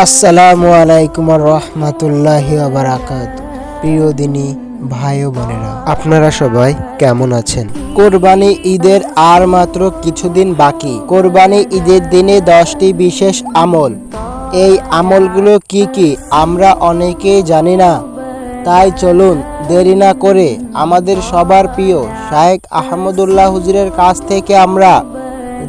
আসসালামু আলাইকুম রহমতুল্লাহি ওয়া বারাকাতুহু। প্রিয় দিনী ভাই ও বোনেরা, আপনারা সবাই কেমন আছেন? কোরবানি ঈদের আর মাত্র কিছুদিন বাকি। কোরবানি ঈদের দিনে 10টি বিশেষ আমল। এই আমলগুলো কি কি আমরা অনেকেই জানি না। তাই চলুন দেরি না করে আমাদের সবার প্রিয় শায়েখ আহমদুল্লাহ হুজুরের কাছ থেকে আমরা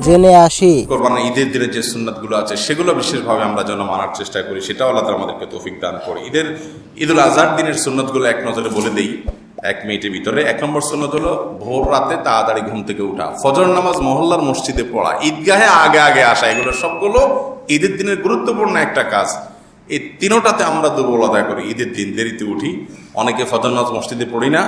জেনে আসি। কোরবানি ঈদের দিনে যে সুন্নাতগুলো আছে সেগুলো বিশেষভাবে আমরা যেন মানার চেষ্টা করি, সেটাও আল্লাহ তাআলা আমাদেরকে তৌফিক দান করে। ঈদুল আজহার দিনের সুন্নাতগুলো এক নজরে বলে দেই 1 মিনিটের ভিতরে। 1 নম্বর সুন্নাত হলো ভোর রাতে তাড়াতাড়ি ঘুম থেকে ওঠা, ফজর নামাজ মহল্লার মসজিদে পড়া, ঈদগাহে আগে আগে আসা। এগুলো সবগুলো ঈদের দিনের গুরুত্বপূর্ণ একটা কাজ। এই তিনোটাতে আমরা দুর্বলতা করি। ঈদের দিন দেরিতে উঠি, অনেকে ফজর নামাজ মসজিদে পড়ি না,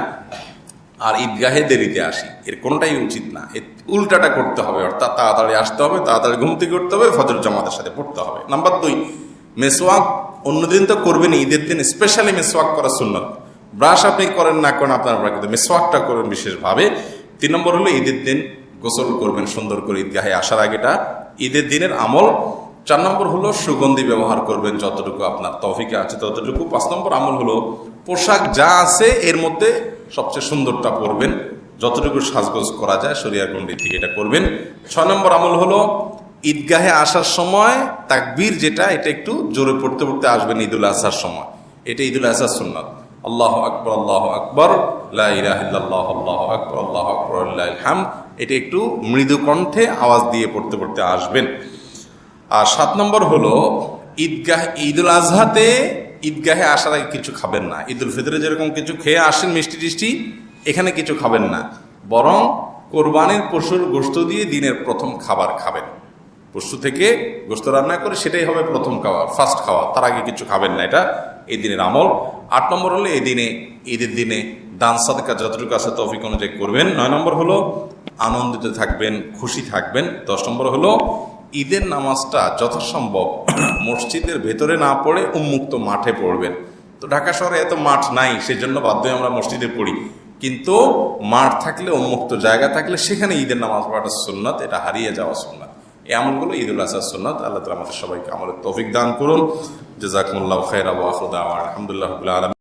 আর ঈদগাহে দেরিতে আসি। এর কোনোটাই উচিত না। এর উল্টাটা করতে হবে, অর্থাৎ তাড়াতাড়ি আসতে হবে, তাড়াতাড়ি ঘুম থেকে উঠতে হবে, ফজর জামাতের সাথে পড়তে হবে। নাম্বার 2, মেসওয়াক অন্যদিন তো করবেন, ঈদের দিন স্পেশালি মেসওয়াক করা সুন্নত। ব্রাশ আপনি করেন না করেন আপনার, কিন্তু মেসওয়াকটা করবেন বিশেষভাবে। 3 নম্বর হলো ঈদের দিন গোসল করবেন সুন্দর করে ঈদগাহে আসার আগেটা ঈদের দিনের আমল। 4 নম্বর হলো সুগন্ধি ব্যবহার করবেন যতটুকু আপনার তৌফিকে আছে ততটুকু। 5 নম্বর আমল হলো পোশাক যা আছে এর মধ্যে সবচেয়ে সুন্দরটা পরবেন, যতটুকু সাজগোজ করা যায় শরিয়ার গণ্ডির থেকে এটা করবেন। 6 নম্বর আমল হলো ঈদগাহে আসার সময় তাকবীর যেটা, এটা একটু জোরে পড়তে পড়তে আসবেন ঈদুল আজহার সময়। এটা ঈদুল আজহার সুন্নাত। আল্লাহু আকবার, আল্লাহু আকবার, লা ইলাহা ইল্লাল্লাহ, আল্লাহু আকবার, আল্লাহু আকবার, লিল্লাহিল হামদ। এটা একটু মৃদু কণ্ঠে আওয়াজ দিয়ে পড়তে পড়তে আসবেন। আর 7 নম্বর হলো ঈদুল আজহাতে ঈদগাহে আসার আগে কিছু খাবেন না। ঈদুল ফিতরে যেরকম কিছু খেয়ে আসেন মিষ্টি টিষ্টি, এখানে কিছু খাবেন না, বরং কোরবানির পশুর গোশত দিয়ে দিনের প্রথম খাবার খাবেন। পশু থেকে গোশত রান্না করে সেটাই হবে প্রথম খাওয়া, ফার্স্ট খাওয়া, তার আগে কিছু খাবেন না। এটা এই দিনের আমল। 8 নম্বর হলো ঈদের দিনে দান সাদকা যতটুকু আছে তৌফিক অনুযায়ী করবেন। 9 নম্বর হলো আনন্দিত থাকবেন, খুশি থাকবেন। 10 নম্বর হলো ঈদের নামাজটা যথাসম্ভব মসজিদের ভেতরে না পড়ে উন্মুক্ত মাঠে পড়বেন। তো ঢাকা শহরে এত মাঠ নাই, সেজন্য বাধ্য হয়ে আমরা মসজিদে পড়ি, কিন্তু মাঠ থাকলে, উন্মুক্ত জায়গা থাকলে সেখানে ঈদের নামাজ পড়াটা সুন্নাত, এটা হারিয়ে যাওয়া সুন্নাত। এই আমলগুলো ঈদুল আজহার সুন্নাত। আল্লাহ তাআলা আমাদের সবাইকে আমলের তৌফিক দান করুন। জাযাকুমুল্লাহু খাইরান ওয়া আখিরু দাওয়ানা আলহামদুলিল্লাহি রাব্বিল আলামিন।